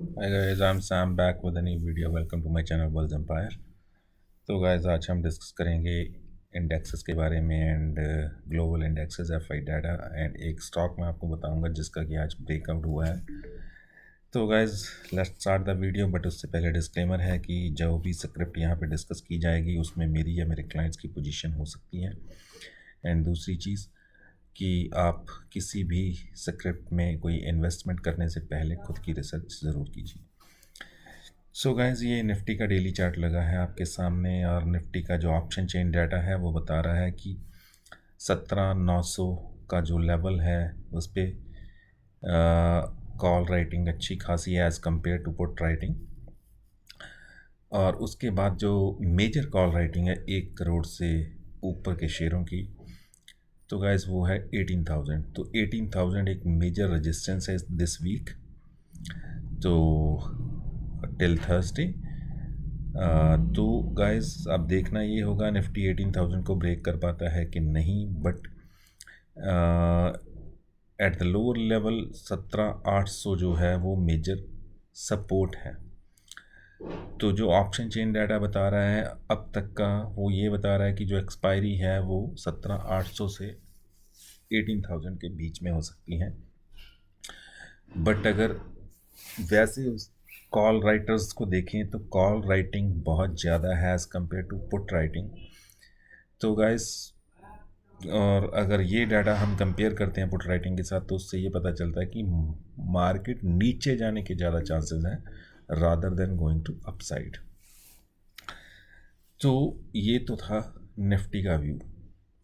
Hi guys, I'm Sam back with a new video. Welcome to my channel Bulls Empire. तो guys आज हम discuss करेंगे indexes के बारे में and global indexes FI data and एक स्टॉक मैं आपको बताऊंगा जिसका कि आज ब्रेकआउट हुआ है। तो guys let's start the video, but उससे पहले डिस्क्लेमर है कि जो भी स्क्रिप्ट यहाँ पे डिस्कस की जाएगी उसमें मेरी या मेरे क्लाइंट्स की पोजीशन हो सकती है। एंड दूसरी चीज़ कि आप किसी भी स्क्रिप्ट में कोई इन्वेस्टमेंट करने से पहले खुद की रिसर्च ज़रूर कीजिए। सो गाइज ये निफ्टी का डेली चार्ट लगा है आपके सामने और निफ्टी का जो ऑप्शन चेन डाटा है वो बता रहा है कि 17,900 का जो लेवल है उस पर कॉल राइटिंग अच्छी खासी है as compare to put writing. और उसके बाद जो मेजर कॉल राइटिंग है 1 करोड़ से ऊपर के शेयरों की, तो गाइज वो है 18,000। तो 18,000 एक मेजर रेजिस्टेंस है दिस वीक, तो टिल थर्सडे। तो गाइस अब देखना ये होगा निफ्टी 18,000 को ब्रेक कर पाता है कि नहीं, but at the lower level 17,800 जो है वो मेजर सपोर्ट है। तो जो ऑप्शन चेन डाटा बता रहा है अब तक का, वो ये बता रहा है कि जो एक्सपायरी है वो 17,800 से 18,000 के बीच में हो सकती है। बट अगर वैसे उस कॉल राइटर्स को देखें तो कॉल राइटिंग बहुत ज़्यादा है as compare to put writing. तो गाइस, और अगर ये डाटा हम कंपेयर करते हैं पुट राइटिंग के साथ तो उससे ये पता चलता है कि मार्केट नीचे जाने के ज़्यादा चांसेस हैं rather than going to upside. तो ये तो था निफ्टी का व्यू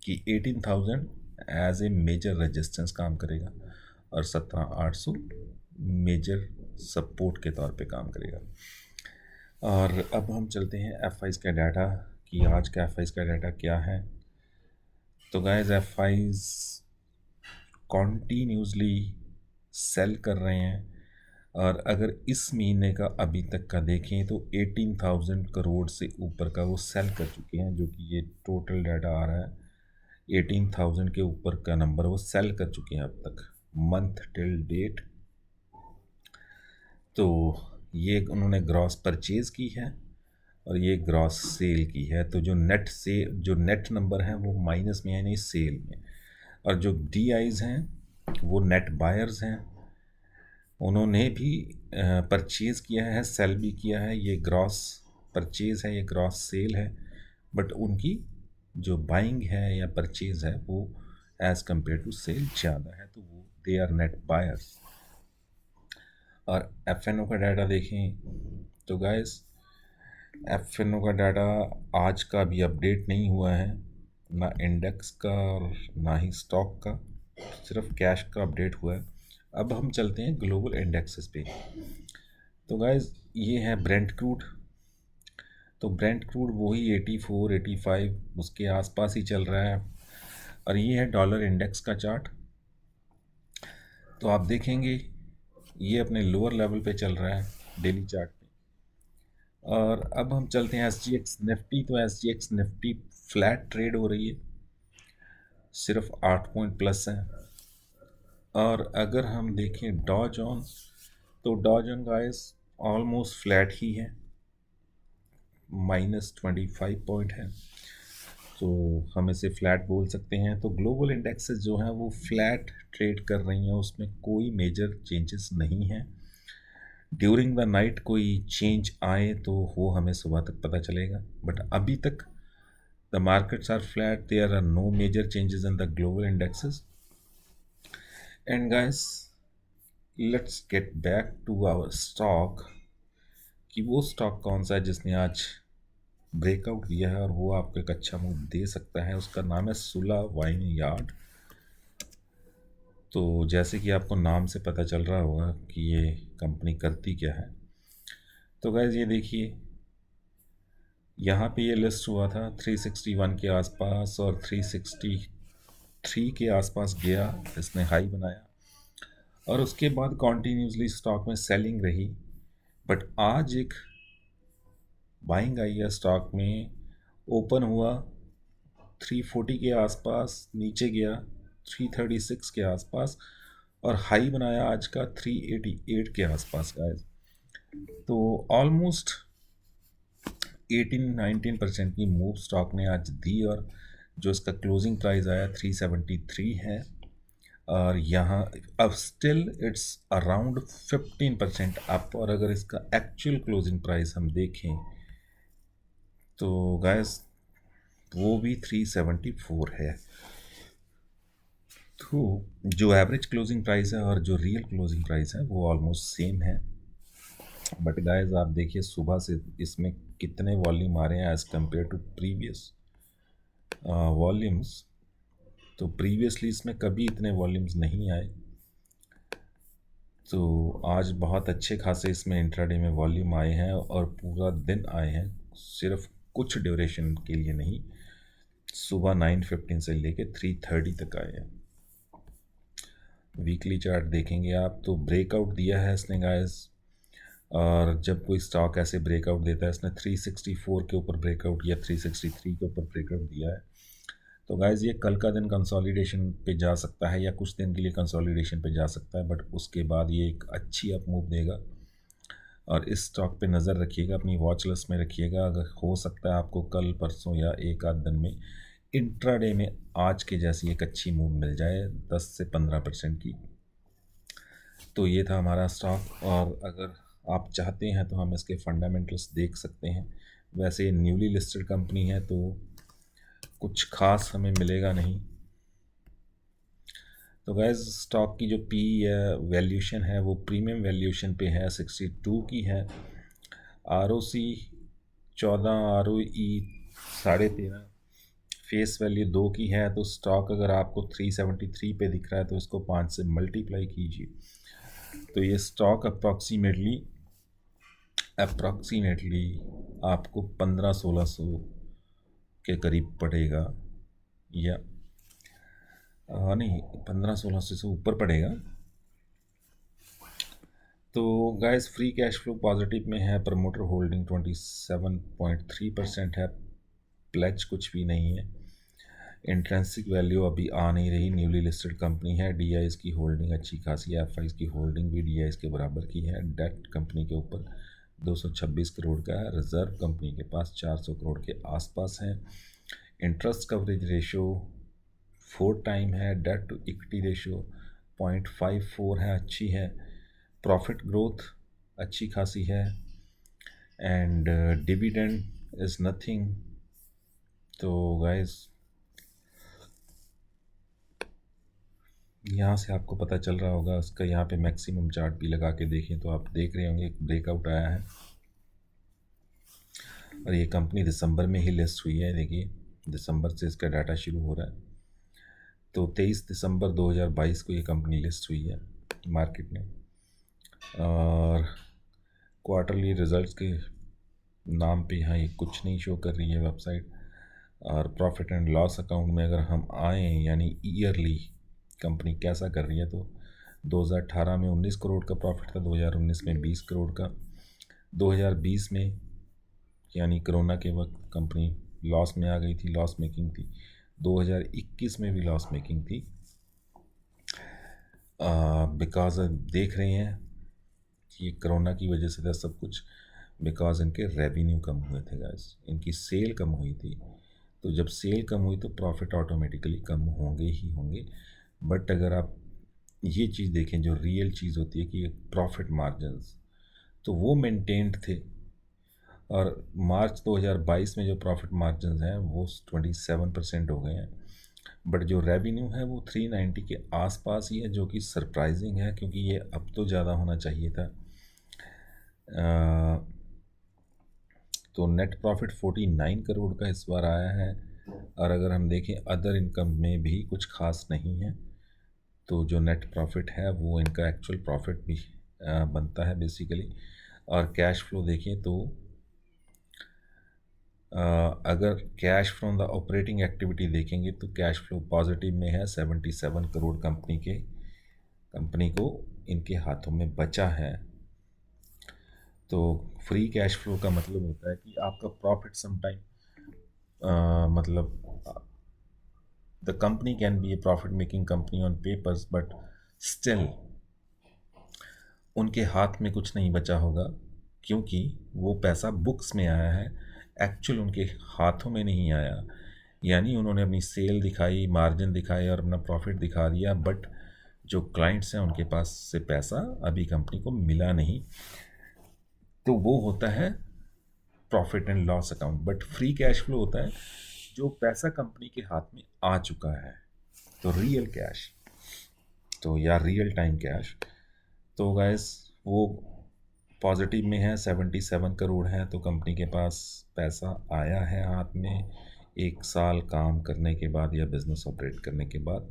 कि 18,000 एज ए मेजर रेजिस्टेंस काम करेगा और 17,800 मेजर सपोर्ट के तौर पे काम करेगा। और अब हम चलते हैं एफ का डाटा कि आज का एफ का डाटा क्या है। तो गाइस एफ कॉन्टीन्यूसली सेल कर रहे हैं और अगर इस महीने का अभी तक का देखें तो 18,000 करोड़ से ऊपर का वो सेल कर चुके हैं, जो कि ये टोटल डाटा आ रहा है 18,000 के ऊपर का नंबर वो सेल कर चुके हैं अब तक मंथ टिल डेट। तो ये उन्होंने ग्रॉस परचेज़ की है और ये ग्रॉस सेल की है। तो जो नेट नंबर है वो माइनस में है, नहीं सेल में। और जो डी आईज़ हैं वो नेट बायर्स हैं, उन्होंने भी परचेज़ किया है, सेल भी किया है। ये ग्रॉस परचेज़ है, ये ग्रॉस सेल है, बट उनकी जो बाइंग है या परचेज़ है वो एज़ कम्पेयर टू सेल ज़्यादा है, तो वो दे आर नेट बायर्स। और एफ का डाटा देखें तो गाइस एफ का डाटा आज का भी अपडेट नहीं हुआ है, ना इंडेक्स का और ना ही स्टॉक का, सिर्फ कैश का अपडेट हुआ है। अब हम चलते हैं ग्लोबल इंडेक्सेस पे। तो गाइस ये है ब्रेंट क्रूड। तो ब्रेंट क्रूड वही 84 85 उसके आसपास ही चल रहा है। और ये है डॉलर इंडेक्स का चार्ट। तो आप देखेंगे ये अपने लोअर लेवल पे चल रहा है डेली चार्ट पे। और अब हम चलते हैं एस जी एक्स निफ्टी। तो S G x Nifty flat trade हो रही है, सिर्फ 8 पॉइंट प्लस है। और अगर हम देखें डॉ जोन्स, तो डॉ जोन गाइस ऑलमोस्ट फ्लैट ही है, -25 पॉइंट है, तो हम इसे फ्लैट बोल सकते हैं। तो ग्लोबल इंडेक्सेस जो हैं वो फ्लैट ट्रेड कर रही हैं, उसमें कोई मेजर चेंजेस नहीं हैं। ड्यूरिंग द नाइट कोई चेंज आए तो वो हमें सुबह तक पता चलेगा, बट अभी तक the markets are flat, there are no major changes in the global indexes. And guys let's get back to our stock कि वो स्टॉक कौन सा है जिसने आज ब्रेकआउट दिया है और वो आपको एक अच्छा मूव दे सकता है। उसका नाम है सुला वाइन यार्ड। तो जैसे कि आपको नाम से पता चल रहा होगा कि ये कंपनी करती क्या है। तो गाइज ये देखिए यहाँ पे ये लिस्ट हुआ था 361 के आसपास और 363 के आसपास गया, इसने हाई बनाया और उसके बाद कॉन्टीन्यूसली स्टॉक में सेलिंग रही। बट आज एक बाइंग आई है स्टॉक में, ओपन हुआ 340 के आसपास, नीचे गया 336 के आसपास और हाई बनाया आज का 388 के आसपास गाइस। तो ऑलमोस्ट 18-19% की मूव स्टॉक ने आज दी, और जो इसका क्लोजिंग प्राइस आया 373 है, और यहाँ अब स्टिल इट्स अराउंड 15% अप। और अगर इसका एक्चुअल क्लोजिंग प्राइस हम देखें तो गाइस वो भी 374 है। तो जो एवरेज क्लोजिंग प्राइस है और जो रियल क्लोजिंग प्राइस है वो ऑलमोस्ट सेम है। बट गाइस आप देखिए सुबह से इसमें कितने वॉल्यूम आ रहे हैं as compare to previous volumes. तो प्रीवियसली इसमें कभी इतने वॉल्यूम्स नहीं आए, तो आज बहुत अच्छे खासे इसमें इंट्राडे में वॉल्यूम आए हैं और पूरा दिन आए हैं, सिर्फ कुछ ड्यूरेशन के लिए नहीं। सुबह 9:15 से लेके 3:30 तक आए हैं। वीकली चार्ट देखेंगे आप तो ब्रेकआउट दिया है इसने गाइस, और जब कोई स्टॉक ऐसे ब्रेकआउट देता है, इसने 364 के ऊपर ब्रेकआउट या 363 के ऊपर ब्रेकआउट दिया है। तो गाइस ये कल का दिन कंसोलिडेशन पे जा सकता है या कुछ दिन के लिए कंसोलिडेशन पे जा सकता है, बट उसके बाद ये एक अच्छी अप मूव देगा। और इस स्टॉक पे नज़र रखिएगा, अपनी वॉच लिस्ट में रखिएगा। अगर हो सकता है आपको कल परसों या एक आध दिन में इंट्राडे में आज के जैसी एक अच्छी मूव मिल जाए 10 से 15% की। तो ये था हमारा स्टॉक, और अगर आप चाहते हैं तो हम इसके फंडामेंटल्स देख सकते हैं। वैसे न्यूली लिस्टेड कंपनी है तो कुछ खास हमें मिलेगा नहीं। तो गैस स्टॉक की जो पी है वैल्यूशन है वो प्रीमियम वैल्यूशन पे है, 62 की है। आर ओ सी 14, आर ओ ई 13.5, फेस वैल्यू 2 की है। तो स्टॉक अगर आपको 373 पे दिख रहा है तो इसको 5 से मल्टीप्लाई कीजिए, तो ये स्टॉक अप्रॉक्सीमेटली आपको 1500-1600 के करीब पड़ेगा, या नहीं 1500-1600 से ऊपर पड़ेगा। तो guys free cash flow positive में है, प्रमोटर होल्डिंग 27.3% है, प्लेज कुछ भी नहीं है। इंट्रेंसिक वैल्यू अभी आ नहीं रही, न्यूली लिस्टेड कंपनी है। डीआईएस की होल्डिंग अच्छी खासी है, एफआईज की होल्डिंग भी डीआईएस के बराबर की है। डेट कंपनी के ऊपर 226 करोड़ का है, रिजर्व कंपनी के पास 400 करोड़ के आसपास है। इंटरेस्ट कवरेज रेशो 4 टाइम है। डेट टू इक्विटी रेशो 0.54 है, अच्छी है। प्रॉफिट ग्रोथ अच्छी खासी है, एंड डिविडेंड इज़ नथिंग। तो गाइस यहाँ से आपको पता चल रहा होगा, उसका यहाँ पे मैक्सिमम चार्ट भी लगा के देखें तो आप देख रहे होंगे एक ब्रेकआउट आया है, और ये कंपनी दिसंबर में ही लिस्ट हुई है। देखिए दिसंबर से इसका डाटा शुरू हो रहा है, तो 23 दिसंबर 2022 को ये कंपनी लिस्ट हुई है मार्केट में। और क्वार्टरली रिजल्ट्स के नाम पे यहाँ ये कुछ नहीं शो कर रही है वेबसाइट। और प्रॉफिट एंड लॉस अकाउंट में अगर हम आएँ, यानी ईयरली कंपनी कैसा कर रही है, तो 2018 में 19 करोड़ का प्रॉफिट था, 2019 में 20 करोड़ का, 2020 में यानी कोरोना के वक्त कंपनी लॉस में आ गई थी, लॉस मेकिंग थी। 2021 में भी लॉस मेकिंग थी, बिकॉज देख रहे हैं कि ये कोरोना की वजह से था सब कुछ, बिकॉज इनके रेवेन्यू कम हुए थे गाइस, इनकी सेल कम हुई थी। तो जब सेल कम हुई तो प्रॉफिट ऑटोमेटिकली कम होंगे ही होंगे। बट अगर आप ये चीज़ देखें, जो रियल चीज़ होती है कि प्रॉफिट मार्जिन्स, तो वो मेंटेन्ड थे। और मार्च 2022 में जो प्रॉफिट मार्जिन्स हैं वो 27% हो गए हैं। बट जो रेवेन्यू है वो 390 के आसपास ही है, जो कि सरप्राइजिंग है, क्योंकि ये अब तो ज़्यादा होना चाहिए था। तो नेट प्रॉफिट 49 करोड़ का इस बार आया है। और अगर हम देखें अदर इनकम में भी कुछ खास नहीं है, तो जो नेट प्रॉफिट है वो इनका एक्चुअल प्रॉफिट भी बनता है बेसिकली। और कैश फ्लो देखें तो अगर cash from the operating activity देखेंगे तो कैश फ्लो पॉजिटिव में है, 77 करोड़ कंपनी को इनके हाथों में बचा है। तो फ्री कैश फ्लो का मतलब होता है कि आपका प्रॉफिट समटाइम मतलब the company can be A profit making company on papers, but still उनके हाथ में कुछ नहीं बचा होगा, क्योंकि वो पैसा बुक्स में आया है, एक्चुअल उनके हाथों में नहीं आया। यानी उन्होंने अपनी सेल दिखाई, मार्जिन दिखाए और अपना प्रॉफिट दिखा दिया, बट जो क्लाइंट्स हैं उनके पास से पैसा अभी कंपनी को मिला नहीं। तो वो होता है profit and loss account. But free cash flow होता है जो पैसा कंपनी के हाथ में आ चुका है, तो रियल कैश, तो या रियल टाइम कैश। तो गैस वो पॉजिटिव में है, 77 करोड़ है, तो कंपनी के पास पैसा आया है हाथ में 1 साल काम करने के बाद या बिज़नेस ऑपरेट करने के बाद।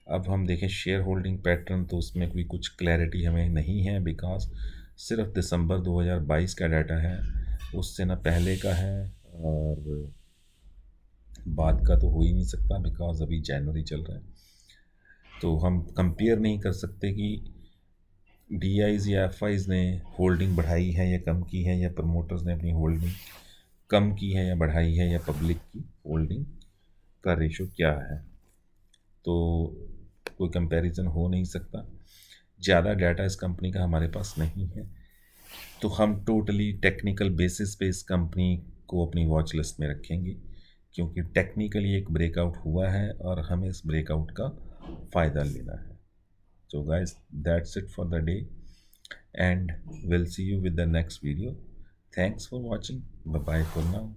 अब हम देखें शेयर होल्डिंग पैटर्न, तो उसमें कोई कुछ क्लैरिटी हमें नहीं है, बिकॉज सिर्फ दिसंबर 2022 का डाटा है, उससे ना पहले का है और बाद का तो हो ही नहीं सकता, बिकॉज अभी जनवरी चल रहा है। तो हम कंपेयर नहीं कर सकते कि डीआईज या एफआईज ने होल्डिंग बढ़ाई है या कम की है, या प्रमोटर्स ने अपनी होल्डिंग कम की है या बढ़ाई है, या पब्लिक की होल्डिंग का रेशो क्या है। तो कोई कंपैरिजन हो नहीं सकता, ज़्यादा डाटा इस कंपनी का हमारे पास नहीं है। तो हम टोटली टेक्निकल बेसिस पे इस कंपनी को अपनी वॉच लिस्ट में रखेंगे, क्योंकि टेक्निकली एक ब्रेकआउट हुआ है और हमें इस ब्रेकआउट का फ़ायदा लेना है। So guys, that's it for the day, and we'll see you with the next video. Thanks for watching. Bye bye for now.